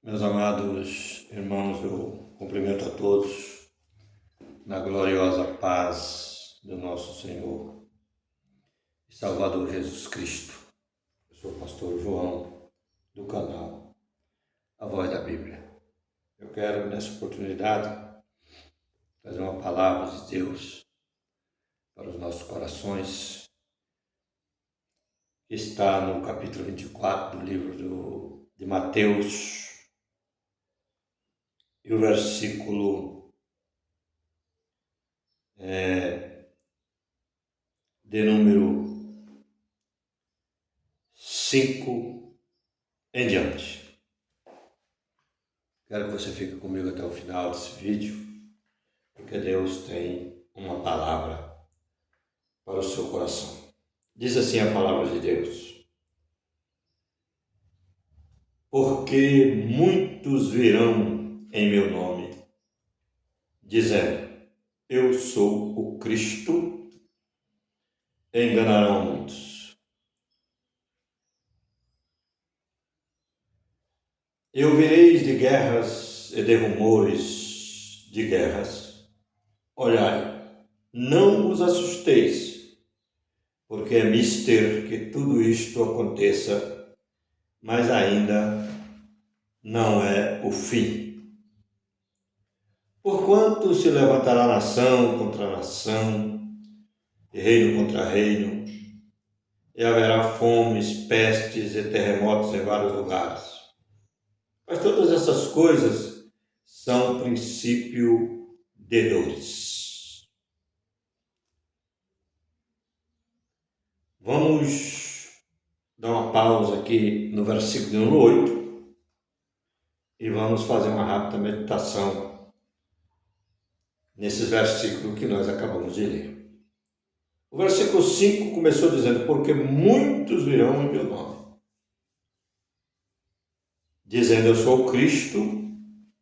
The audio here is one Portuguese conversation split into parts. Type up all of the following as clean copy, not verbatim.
Meus amados irmãos, eu cumprimento a todos na gloriosa paz do nosso Senhor e Salvador Jesus Cristo. Eu sou o pastor João, do canal A Voz da Bíblia. Eu quero, nessa oportunidade, trazer uma palavra de Deus para os nossos corações, que está no capítulo 24 do livro de Mateus, e o versículo de número 5 em diante. Quero que você fique comigo até o final desse vídeo, porque Deus tem uma palavra para o seu coração. Diz assim a palavra de Deus: porque muitos virão em meu nome, dizendo, eu sou o Cristo, e enganarão muitos. E ouvireis de guerras e de rumores de guerras. Olhai, não vos assusteis, porque é mister que tudo isto aconteça, mas ainda não é o fim. Porquanto se levantará nação contra nação, e reino contra reino, e haverá fomes, pestes e terremotos em vários lugares. Mas todas essas coisas são princípio de dores. Vamos dar uma pausa aqui no versículo número 8 e vamos fazer uma rápida meditação nesses versículos que nós acabamos de ler. O versículo 5 começou dizendo, porque muitos virão em meu nome, dizendo, eu sou o Cristo,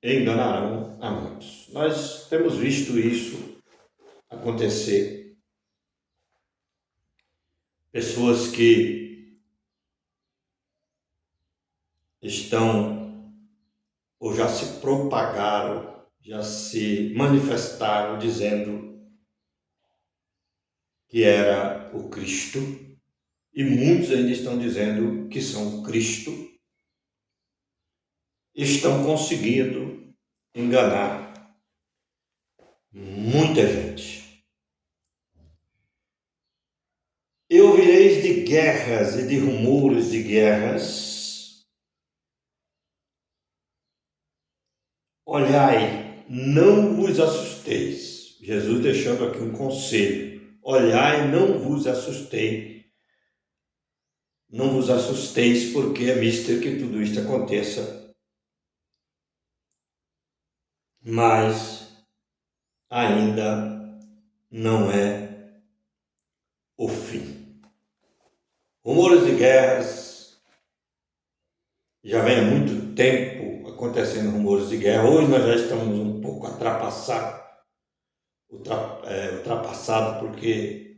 e enganarão a muitos. Nós temos visto isso acontecer. Pessoas que estão ou já se propagaram, já se manifestaram dizendo que era o Cristo, e muitos ainda estão dizendo que são o Cristo, estão conseguindo enganar muita gente. E ouvireis de guerras e de rumores de guerras. Olhai, não vos assusteis. Jesus deixando aqui um conselho. Olhai, não vos assusteis. Não vos assusteis, porque é mister que tudo isto aconteça. Mas ainda não é o fim. Rumores de guerras, já vem há muito tempo acontecendo rumores de guerra. Hoje nós já estamos um pouco ultrapassado, porque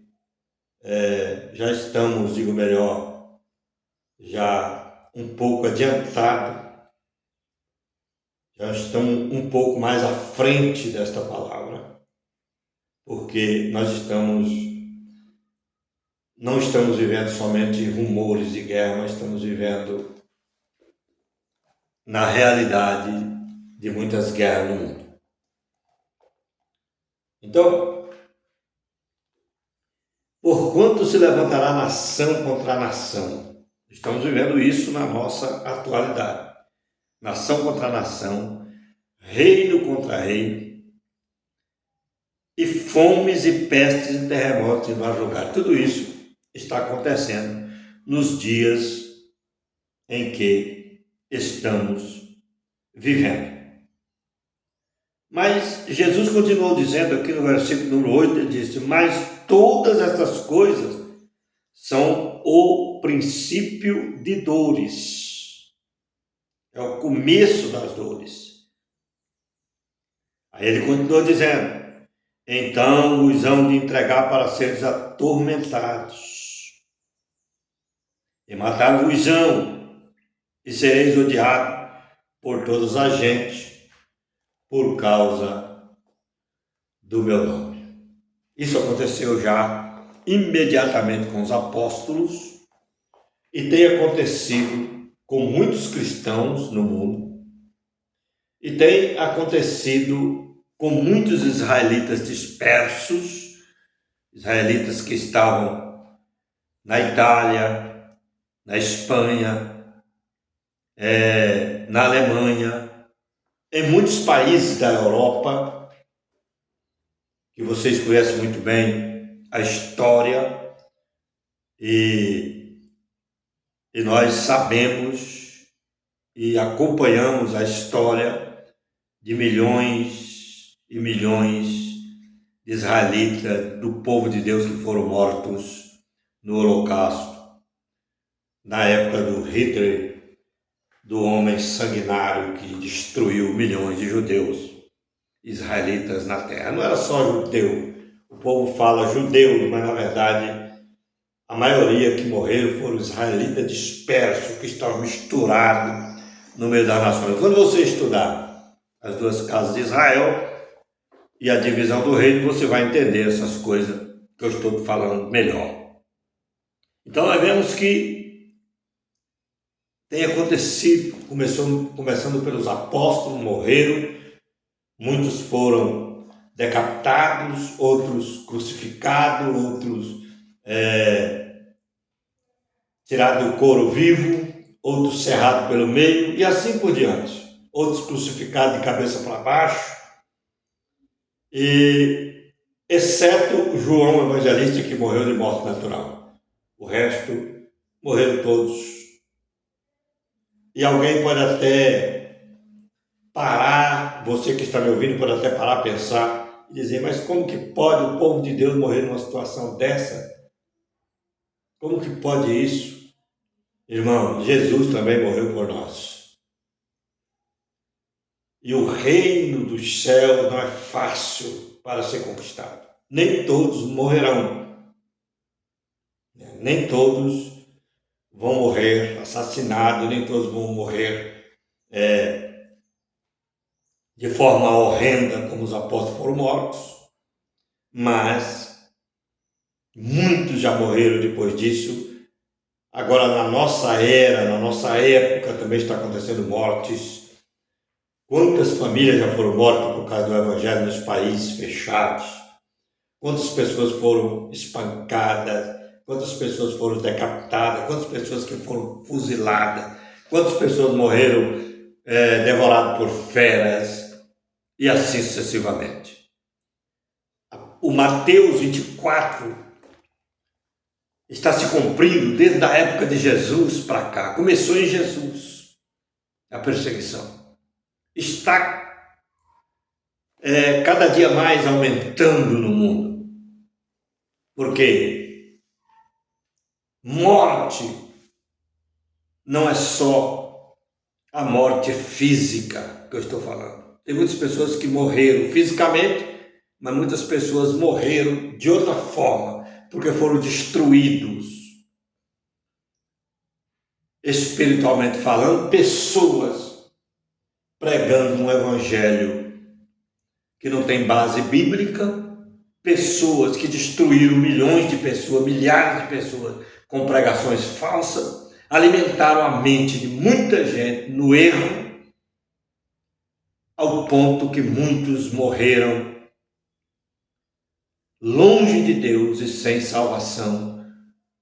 já estamos, digo melhor, já um pouco adiantado, já estamos um pouco mais à frente desta palavra, porque nós não estamos vivendo somente rumores de guerra, mas estamos vivendo na realidade de muitas guerras no mundo. Então, porquanto se levantará nação contra nação? Estamos vivendo isso na nossa atualidade. Nação contra nação, reino contra reino, e fomes e pestes e terremotos em vários lugares. Tudo isso está acontecendo nos dias em que estamos vivendo. Mas Jesus continuou dizendo aqui no versículo número 8, ele disse, mas todas estas coisas são o princípio de dores. É o começo das dores. Aí ele continuou dizendo, então os hão de entregar para seres atormentados, e matar-vos-ão, e sereis odiados por todas as gentes, por causa do meu nome. Isso aconteceu já imediatamente com os apóstolos e tem acontecido com muitos cristãos no mundo e tem acontecido com muitos israelitas dispersos, israelitas que estavam na Itália, na Espanha, na Alemanha, em muitos países da Europa, que vocês conhecem muito bem a história, e nós sabemos e acompanhamos a história de milhões e milhões de israelitas, do povo de Deus que foram mortos no Holocausto, na época do Hitler, do homem sanguinário que destruiu milhões de judeus, israelitas na terra. Não era só judeu, o povo fala judeu, mas na verdade a maioria que morreram foram israelitas dispersos, que estavam misturados no meio das nações. Quando você estudar as duas casas de Israel e a divisão do reino, você vai entender essas coisas que eu estou falando melhor. Então nós vemos que tem acontecido, começando pelos apóstolos, morreram, muitos foram decapitados, outros crucificados, outros tirados do couro vivo, outros cerrados pelo meio e assim por diante. Outros crucificados de cabeça para baixo, e exceto João Evangelista, que morreu de morte natural. O resto morreram todos. E alguém pode até parar, você que está me ouvindo pode até parar, pensar e dizer, mas como que pode o povo de Deus morrer numa situação dessa? Como que pode isso? Irmão, Jesus também morreu por nós. E o reino dos céus não é fácil para ser conquistado. Nem todos morrerão. Nem todos vão morrer assassinados, nem todos vão morrer de forma horrenda, como os apóstolos foram mortos. Mas muitos já morreram depois disso. Agora, na nossa era, na nossa época, também está acontecendo mortes. Quantas famílias já foram mortas por causa do Evangelho nos países fechados? Quantas pessoas foram espancadas? Quantas pessoas foram decapitadas? Quantas pessoas que foram fuziladas? Quantas pessoas morreram devoradas por feras? E assim sucessivamente. O Mateus 24 está se cumprindo desde a época de Jesus para cá. Começou em Jesus a perseguição. Está cada dia mais aumentando no mundo. Porque morte não é só a morte física que eu estou falando. Tem muitas pessoas que morreram fisicamente, mas muitas pessoas morreram de outra forma, porque foram destruídos, espiritualmente falando, pessoas pregando um evangelho que não tem base bíblica, pessoas que destruíram milhões de pessoas, milhares de pessoas com pregações falsas, alimentaram a mente de muita gente no erro, ao ponto que muitos morreram longe de Deus e sem salvação,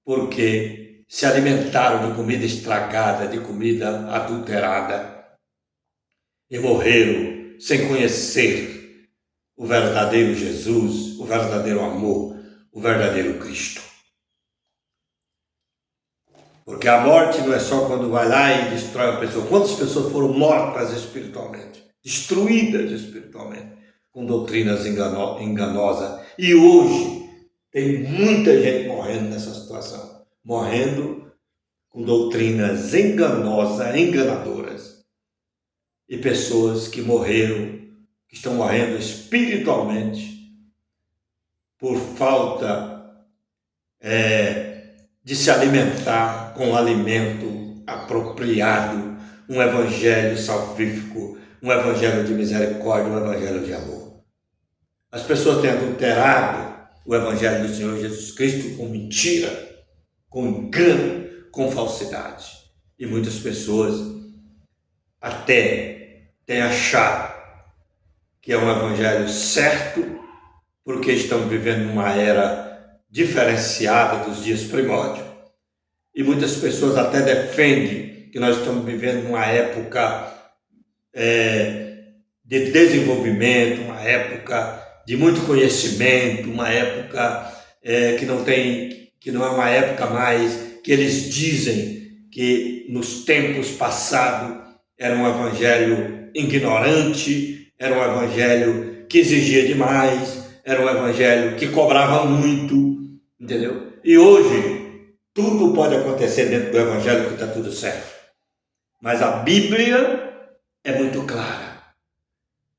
porque se alimentaram de comida estragada, de comida adulterada, e morreram sem conhecer o verdadeiro Jesus, o verdadeiro amor, o verdadeiro Cristo. Porque a morte não é só quando vai lá e destrói a pessoa. Quantas pessoas foram mortas espiritualmente, destruídas espiritualmente, com doutrinas enganosas? E hoje tem muita gente morrendo nessa situação, morrendo com doutrinas enganosas, enganadoras, e pessoas que morreram, que estão morrendo espiritualmente por falta de se alimentar com alimento apropriado, um evangelho salvífico, um evangelho de misericórdia, um evangelho de amor. As pessoas têm adulterado o evangelho do Senhor Jesus Cristo com mentira, com engano, com falsidade. E muitas pessoas até têm achado que é um evangelho certo, porque estamos vivendo numa era diferenciada dos dias primórdios. E muitas pessoas até defendem que nós estamos vivendo numa época de desenvolvimento, uma época de muito conhecimento, uma época que não é uma época mais que eles dizem que nos tempos passados era um evangelho ignorante, era um evangelho que exigia demais, era um evangelho que cobrava muito, entendeu? E hoje tudo pode acontecer dentro do evangelho que está tudo certo. Mas a Bíblia é muito clara.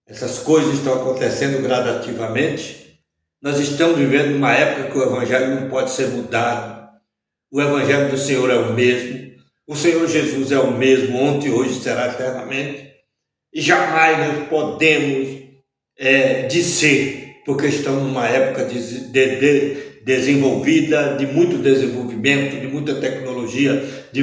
Essas coisas estão acontecendo gradativamente. Nós estamos vivendo numa época que o evangelho não pode ser mudado. O evangelho do Senhor é o mesmo. O Senhor Jesus é o mesmo, ontem, hoje, será eternamente. E jamais nós podemos dizer, porque estamos numa época desenvolvida, de muito desenvolvimento, de muita tecnologia, de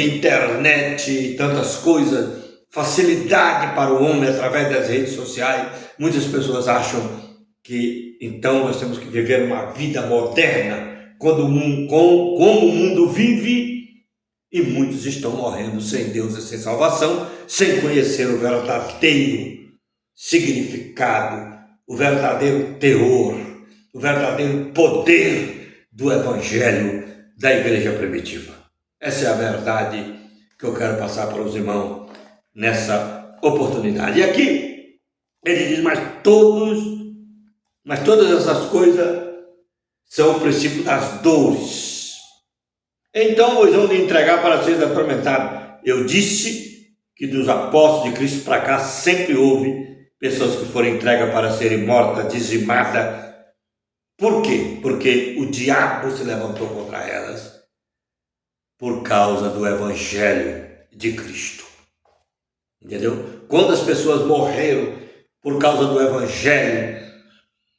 internet e tantas coisas, facilidade para o homem através das redes sociais. Muitas pessoas acham que então nós temos que viver uma vida moderna, como o mundo vive, e muitos estão morrendo sem Deus e sem salvação, sem conhecer o verdadeiro significado, o verdadeiro teor, o verdadeiro poder do evangelho da igreja primitiva. Essa é a verdade que eu quero passar para os irmãos nessa oportunidade. E aqui ele diz, mas todas essas coisas são o princípio das dores. Então vos hão de entregar para seres atormentados. Eu disse que dos apóstolos de Cristo para cá sempre houve pessoas que foram entregas para serem mortas, dizimadas. Por quê? Porque o diabo se levantou contra elas por causa do evangelho de Cristo. Entendeu? Quando as pessoas morreram por causa do evangelho,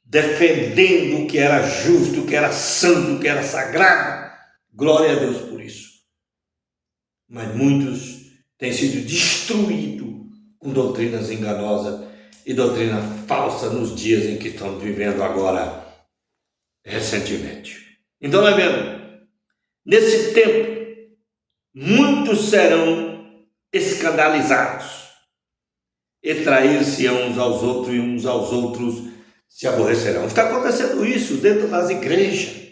defendendo o que era justo, o que era santo, o que era sagrado, glória a Deus por isso. Mas muitos têm sido destruídos com doutrinas enganosas e doutrina falsa nos dias em que estamos vivendo agora, recentemente. Então, nós vemos, nesse tempo, muitos serão escandalizados e trair-se-ão uns aos outros e uns aos outros se aborrecerão. Está acontecendo isso dentro das igrejas.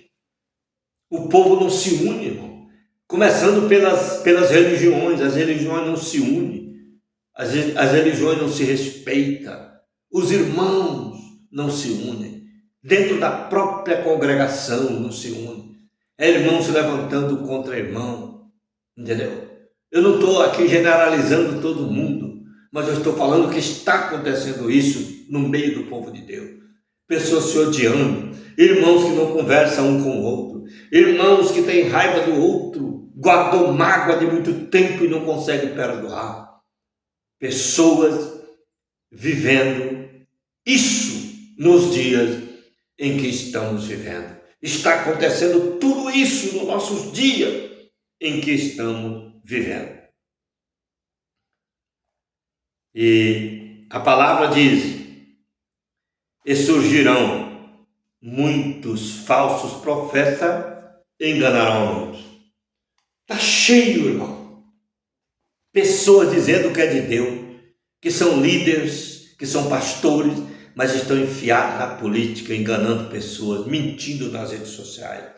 O povo não se une, irmão. Começando pelas religiões. As religiões não se unem. As religiões não se respeitam. Os irmãos não se unem. Dentro da própria congregação não se unem. É irmão se levantando contra irmão. Entendeu? Eu não estou aqui generalizando todo mundo, mas eu estou falando que está acontecendo isso no meio do povo de Deus. Pessoas se odiando, irmãos que não conversam um com o outro, irmãos que têm raiva do outro, guardou mágoa de muito tempo e não conseguem perdoar. Pessoas vivendo isso nos dias em que estamos vivendo. Está acontecendo tudo isso nos nossos dias em que estamos vivendo. E a palavra diz, e surgirão muitos falsos profetas e enganarão muitos. Está cheio, irmão. Pessoas dizendo que é de Deus, que são líderes, que são pastores, mas estão enfiados na política, enganando pessoas, mentindo nas redes sociais,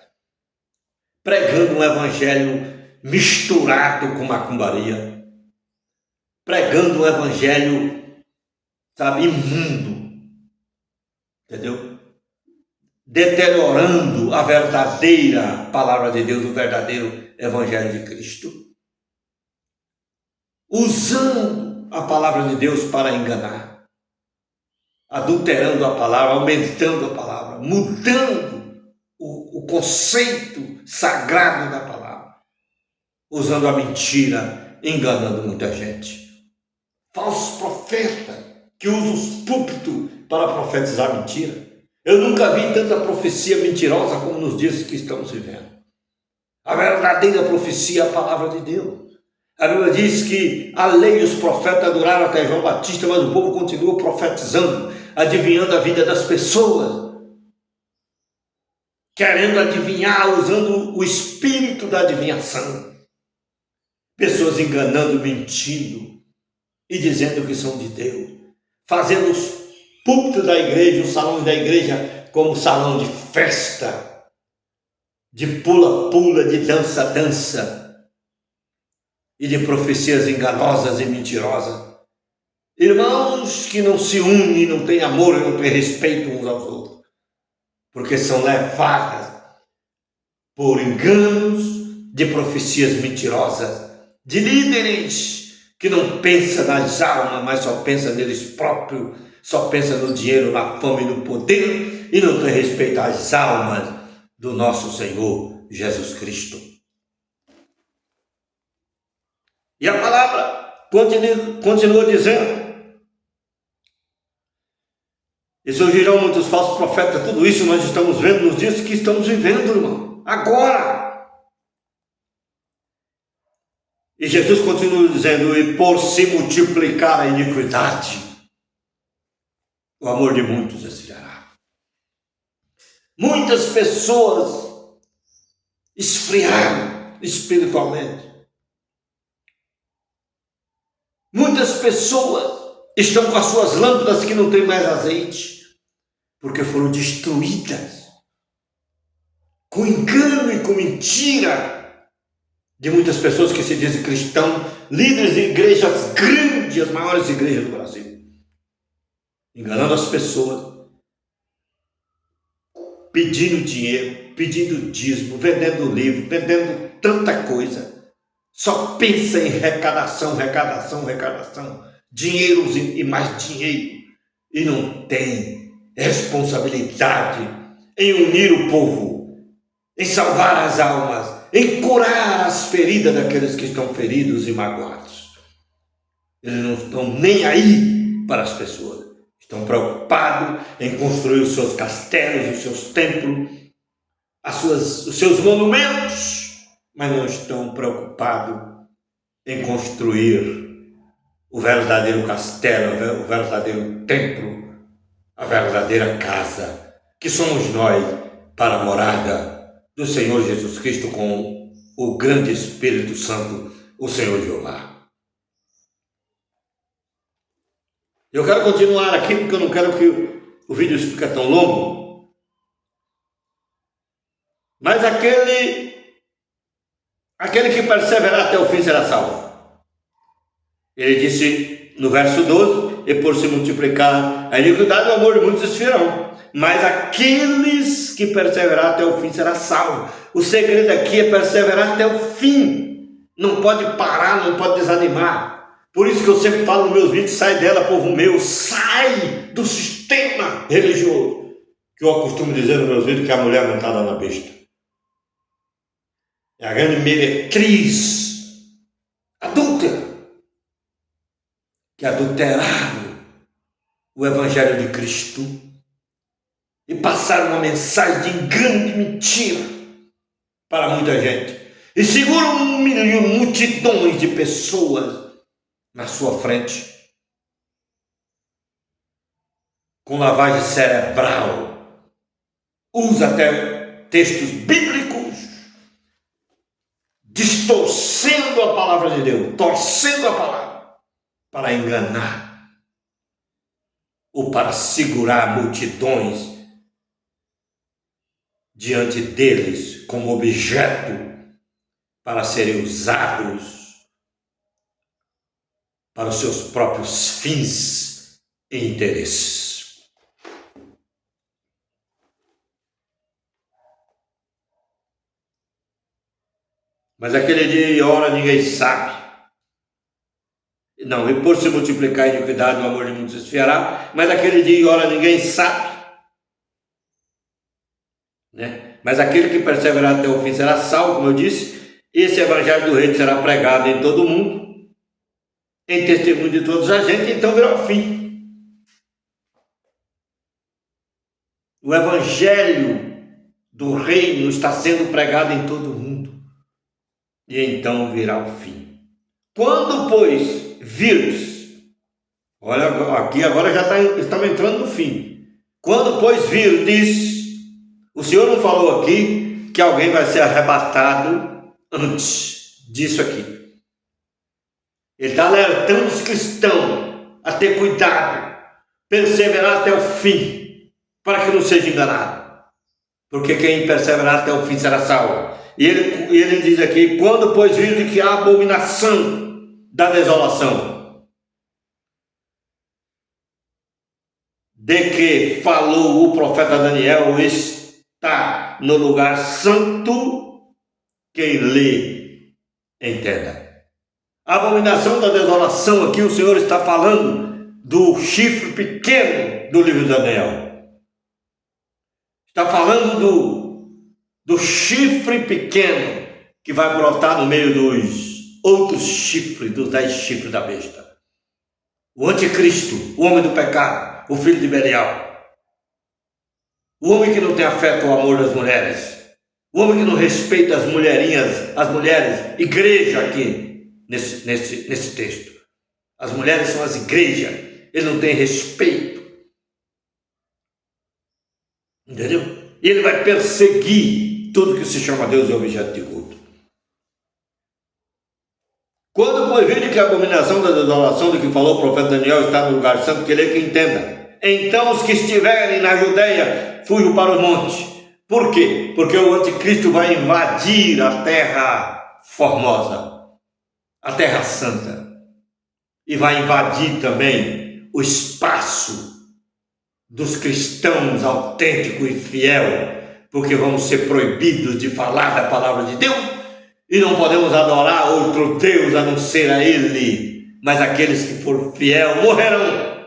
pregando um evangelho misturado com macumbaria, pregando um evangelho, imundo, entendeu? Deteriorando a verdadeira palavra de Deus, o verdadeiro evangelho de Cristo, usando a palavra de Deus para enganar, adulterando a palavra, aumentando a palavra, mudando o conceito sagrado da palavra. usando a mentira, enganando muita gente. Falsos profetas que usam os púlpitos para profetizar mentira. Eu nunca vi tanta profecia mentirosa como nos dias que estamos vivendo. A verdadeira profecia é a palavra de Deus. A Bíblia diz que a lei e os profetas duraram até João Batista, mas o povo continua profetizando, adivinhando a vida das pessoas, querendo adivinhar, usando o espírito da adivinhação. Pessoas enganando, mentindo e dizendo que são de Deus, fazendo os púlpitos da igreja, os salões da igreja como salão de festa, de pula-pula, de dança-dança e de profecias enganosas e mentirosas. Irmãos que não se unem, não têm amor e não têm respeito uns aos outros, porque são levadas por enganos de profecias mentirosas, de líderes que não pensam nas almas, mas só pensam neles próprios, só pensam no dinheiro, na fama e no poder, e não tem respeito às almas do nosso Senhor Jesus Cristo. E a palavra continua dizendo, e surgirão muitos falsos profetas. Tudo isso nós estamos vendo nos dias que estamos vivendo, irmão, agora. E Jesus continua dizendo, e por se multiplicar a iniquidade, o amor de muitos esfriará. Muitas pessoas esfriaram espiritualmente. Muitas pessoas estão com as suas lâmpadas que não têm mais azeite, porque foram destruídas com engano e com mentira de muitas pessoas que se dizem cristãos, líderes de igrejas grandes, as maiores igrejas do Brasil, enganando as pessoas, pedindo dinheiro, pedindo dízimo, vendendo livro, vendendo tanta coisa. Só pensa em arrecadação, dinheiros e mais dinheiro, e não tem responsabilidade em unir o povo, em salvar as almas, em curar as feridas daqueles que estão feridos e magoados. Eles não estão nem aí para as pessoas, estão preocupados em construir os seus castelos, os seus templos, os seus monumentos, mas não estão preocupados em construir o verdadeiro castelo, o verdadeiro templo, a verdadeira casa, que somos nós, para a morada do Senhor Jesus Cristo com o grande Espírito Santo, o Senhor Jeová. Eu quero continuar aqui porque eu não quero que o vídeo fique tão longo, mas aquele que perseverar até o fim será salvo. Ele disse no verso 12, e por se multiplicar a iniquidade, o amor de muitos esfriarão, mas aqueles que perseverar até o fim será salvo. O segredo aqui é perseverar até o fim, não pode parar, não pode desanimar. Por isso que eu sempre falo nos meus vídeos, sai dela, povo meu, sai do sistema religioso, que eu costumo dizer nos meus vídeos que a mulher não está lá na besta. É a grande meretriz adúltera, que adulteraram o Evangelho de Cristo e passaram uma mensagem de engano, de mentira para muita gente. E seguram multidões de pessoas na sua frente, com lavagem cerebral. Usa até textos bíblicos, distorcendo a palavra de Deus, torcendo a palavra, para enganar ou para segurar multidões diante deles como objeto para serem usados para os seus próprios fins e interesses. Mas aquele dia e hora ninguém sabe. Não, e por se multiplicar a iniquidade, o amor de muitos esfriará, mas aquele dia e hora ninguém sabe. Né? Mas aquele que perseverar até o fim será salvo, como eu disse, esse evangelho do reino será pregado em todo o mundo, em testemunho de todos a gente, então virá o fim. O evangelho do reino está sendo pregado em todo o mundo, e então virá o fim. Quando, pois, virdes, olha aqui, agora já estamos entrando no fim. Quando, pois, virdes, o Senhor não falou aqui que alguém vai ser arrebatado antes disso aqui. Ele está alertando os cristãos a ter cuidado, perseverar até o fim, para que não seja enganado. Porque quem perseverar até o fim será salvo. E ele diz aqui, quando pois virdes que há abominação da desolação, de que falou o profeta Daniel, está no lugar santo, quem lê, entenda. A abominação da desolação, aqui o Senhor está falando do chifre pequeno do livro de Daniel. Está falando do chifre pequeno que vai brotar no meio dos outros chifres, dos 10 chifres da besta. O anticristo, o homem do pecado, o filho de Belial. O homem que não tem afeto ao amor das mulheres. O homem que não respeita as mulherinhas, as mulheres, igreja aqui, nesse texto. As mulheres são as igrejas. Ele não tem respeito. Entendeu? E ele vai perseguir tudo que se chama Deus e objeto de culto. Quando, pois, vide que a abominação da desolação de que falou o profeta Daniel está no lugar santo, que ele que entenda. Então os que estiverem na Judeia fujam para o monte. Por quê? Porque o anticristo vai invadir a terra formosa, a terra santa, e vai invadir também o espaço dos cristãos autênticos e fiel, porque vamos ser proibidos de falar da palavra de Deus e não podemos adorar outro Deus a não ser a Ele, mas aqueles que forem fiel morrerão,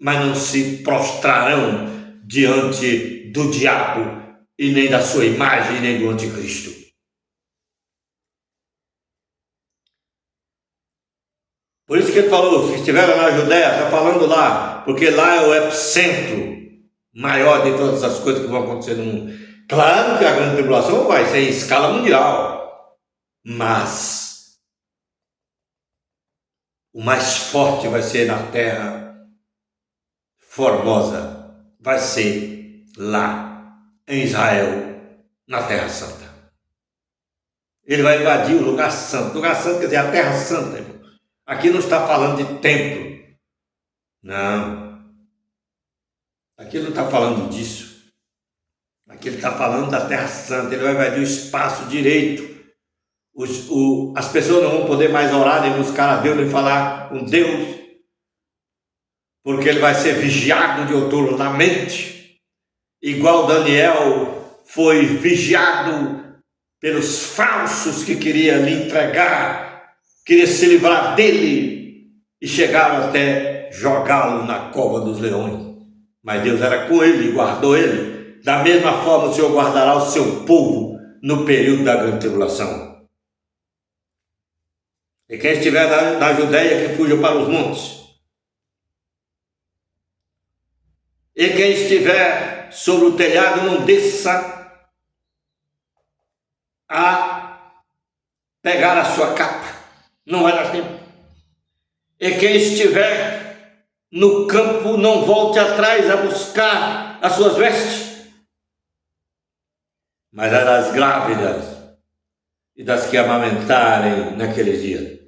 mas não se prostrarão diante do diabo e nem da sua imagem, nem do anticristo. Por isso que ele falou, se estiver na Judéia, está falando lá, porque lá é o epicentro maior de todas as coisas que vão acontecer no mundo. Claro que a grande tribulação vai ser em escala mundial, mas o mais forte vai ser na terra formosa, vai ser lá em Israel, na terra santa. Ele vai invadir o lugar santo quer dizer a terra santa, irmão. Aqui não está falando de templo, não, aqui não está falando disso, aqui ele está falando da terra santa. Ele vai invadir o espaço direito. As pessoas não vão poder mais orar, nem buscar a Deus, nem falar com Deus, porque ele vai ser vigiado diuturnamente, igual Daniel foi vigiado pelos falsos que queriam lhe entregar, queriam se livrar dele e chegaram até jogá-lo na cova dos leões. Mas Deus era com ele e guardou ele. Da mesma forma o Senhor guardará o seu povo no período da grande tribulação. E quem estiver na Judeia, que fuja para os montes. E quem estiver sobre o telhado, não desça a pegar a sua capa, não vai dar tempo. E quem estiver no campo, não volte atrás a buscar as suas vestes, mas a das grávidas e das que amamentarem naqueles dias.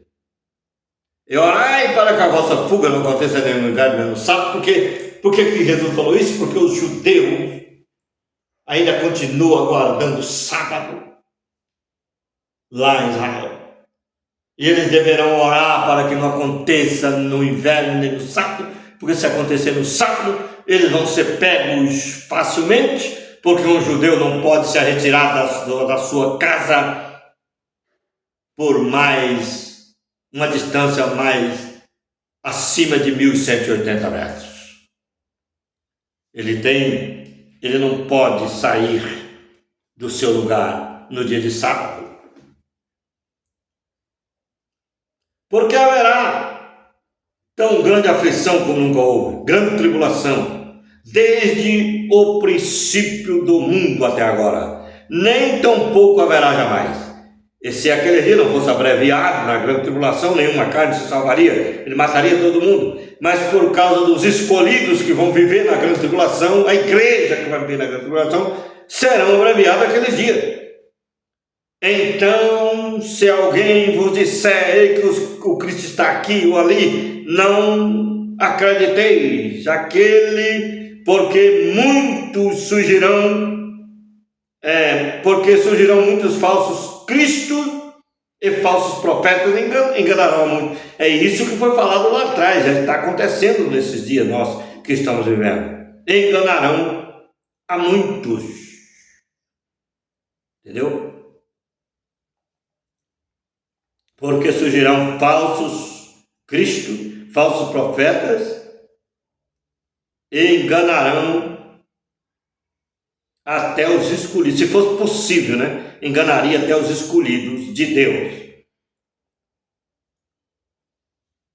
E orai para que a vossa fuga não aconteça nem no inverno nem no sábado. Por que Jesus falou isso? Porque os judeus ainda continuam guardando o sábado lá em Israel. E eles deverão orar para que não aconteça no inverno nem no sábado, porque se acontecer no sábado, eles vão ser pegos facilmente, porque um judeu não pode se retirar da sua casa por uma distância mais acima de 1.180 metros. Ele não pode sair do seu lugar no dia de sábado. Porque haverá tão grande aflição como nunca houve, grande tribulação, desde o princípio do mundo até agora, nem tampouco haverá jamais. E se aquele dia não fosse abreviado na grande tribulação, nenhuma carne se salvaria, ele mataria todo mundo. Mas por causa dos escolhidos que vão viver na grande tribulação, a igreja que vai viver na grande tribulação, serão abreviados aqueles dias. Então, se alguém vos disser que o Cristo está aqui ou ali, não acrediteis, porque muitos surgirão muitos falsos cristos e falsos profetas enganarão muito. É isso que foi falado lá atrás, já está acontecendo nesses dias nós que estamos vivendo. Enganarão a muitos. Entendeu? Porque surgirão falsos cristos, falsos profetas e enganarão até os escolhidos. Se fosse possível, né? Enganaria até os escolhidos de Deus.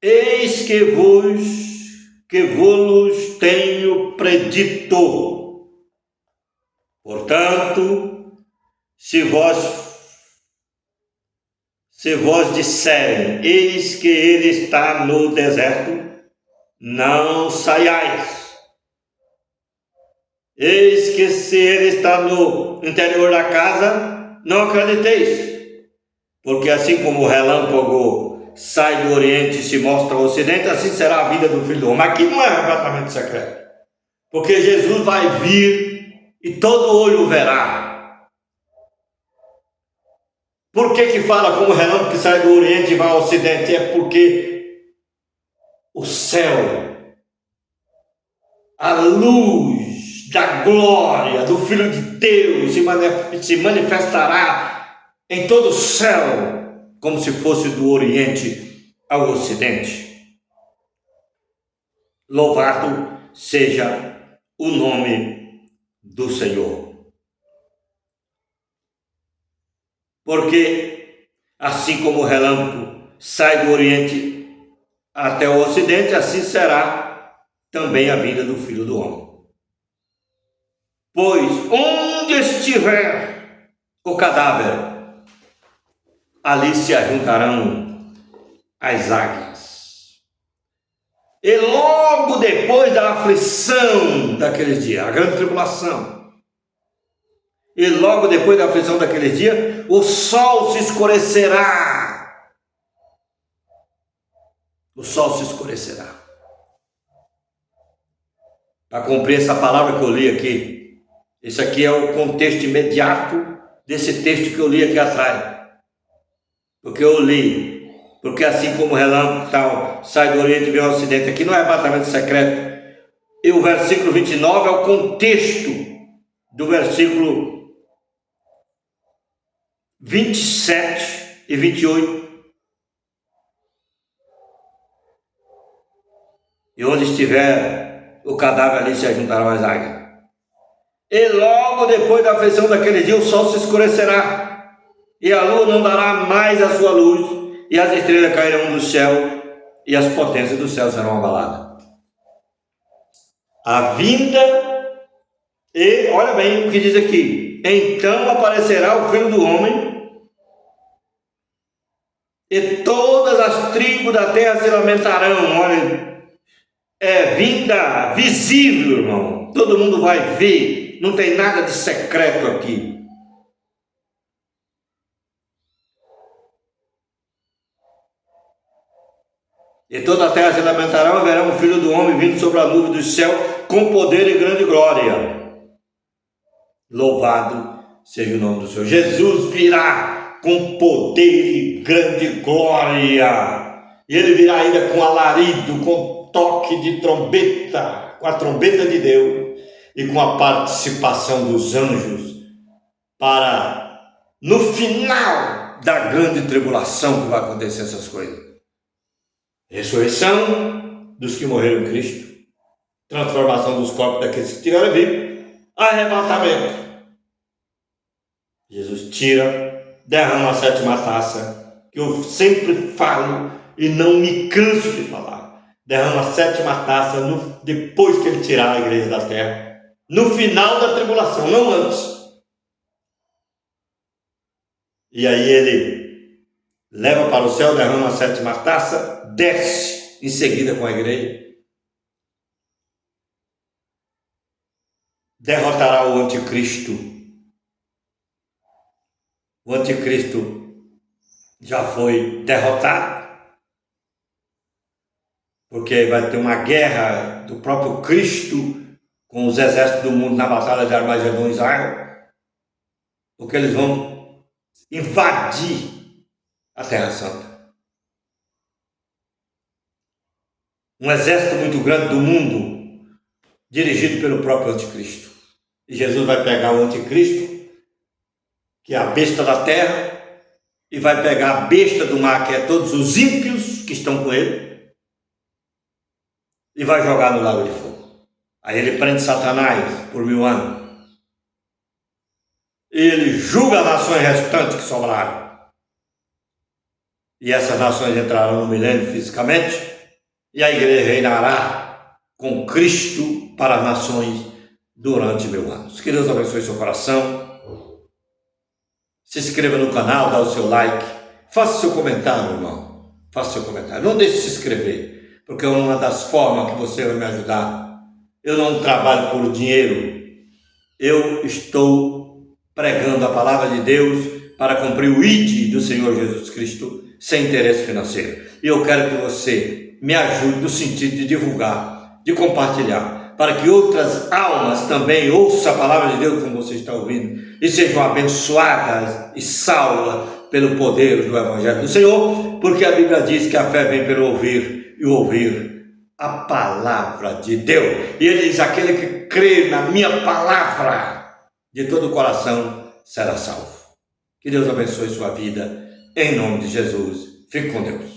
Eis que vos tenho predito. Portanto, se vós disserem, eis que ele está no deserto, não saiais. Eis que se ele está no interior da casa, não acrediteis. Porque assim como o relâmpago sai do Oriente e se mostra ao Ocidente, assim será a vida do Filho do Homem. Aqui não é arrebatamento secreto. Porque Jesus vai vir e todo olho verá. Por que fala como o relâmpago que sai do Oriente e vai ao Ocidente? É porque o céu, a luz da glória do Filho de Deus se manifestará em todo o céu, como se fosse do Oriente ao Ocidente. Louvado seja o nome do Senhor. Porque assim como o relâmpago sai do Oriente até o Ocidente, assim será também a vinda do Filho do Homem. Pois onde estiver o cadáver, ali se ajuntarão as águias. E logo depois da aflição daqueles dias, a grande tribulação, e logo depois da aflição daqueles dias, o sol se escurecerá. O sol se escurecerá. Para cumprir essa palavra que eu li aqui, esse aqui é o contexto imediato desse texto que eu li aqui atrás. Porque eu li, porque assim como o relâmpago tal, sai do Oriente e vem ao Ocidente, aqui não é arrebatamento secreto. E o versículo 29 é o contexto do versículo 27 e 28. E onde estiver o cadáver, ali se ajuntarão as águias. E logo depois da aflição daquele dia, o sol se escurecerá, e a lua não dará mais a sua luz, e as estrelas cairão do céu, e as potências do céu serão abaladas. A vinda, e olha bem o que diz aqui: então aparecerá o Filho do Homem, e todas as tribos da terra se lamentarão. Olha, é vinda visível, irmão. Todo mundo vai ver. Não tem nada de secreto aqui. E toda a terra se lamentará e verão o Filho do Homem vindo sobre a nuvem do céu com poder e grande glória. Louvado seja o nome do Senhor. Jesus virá com poder e grande glória. E ele virá ainda com alarido, com toque de trombeta, com a trombeta de Deus e com a participação dos anjos, para no final da grande tribulação que vai acontecer essas coisas. Ressurreição dos que morreram em Cristo, transformação dos corpos daqueles que estiveram vivos, arrebatamento. Jesus tira, derrama a sétima taça, que eu sempre falo e não me canso de falar. Derrama a 7ª taça depois que ele tirar a igreja da terra, no final da tribulação, não antes. E aí ele leva para o céu, derrama a 7ª taça, desce em seguida com a igreja, derrotará o anticristo. O anticristo já foi derrotado, porque vai ter uma guerra do próprio Cristo com os exércitos do mundo na batalha de Armagedon e Israel, porque eles vão invadir a Terra Santa. Um exército muito grande do mundo, dirigido pelo próprio anticristo. E Jesus vai pegar o anticristo, que é a besta da terra, e vai pegar a besta do mar, que é todos os ímpios que estão com ele, e vai jogar no lago de fogo. Aí ele prende Satanás por 1000 anos. E ele julga as nações restantes que sobraram. E essas nações entrarão no milênio fisicamente, e a igreja reinará com Cristo para as nações durante 1000 anos. Que Deus abençoe seu coração. Se inscreva no canal, dá o seu like, faça seu comentário, irmão. Faça seu comentário. Não deixe de se inscrever, porque é uma das formas que você vai me ajudar. Eu não trabalho por dinheiro. Eu estou pregando a palavra de Deus para cumprir o ID do Senhor Jesus Cristo sem interesse financeiro. E eu quero que você me ajude no sentido de divulgar, de compartilhar, para que outras almas também ouçam a palavra de Deus como você está ouvindo e sejam abençoadas e salvas pelo poder do Evangelho do Senhor, porque a Bíblia diz que a fé vem pelo ouvir e ouvir a palavra de Deus. E ele diz: aquele que crê na minha palavra de todo o coração será salvo. Que Deus abençoe sua vida, em nome de Jesus. Fique com Deus.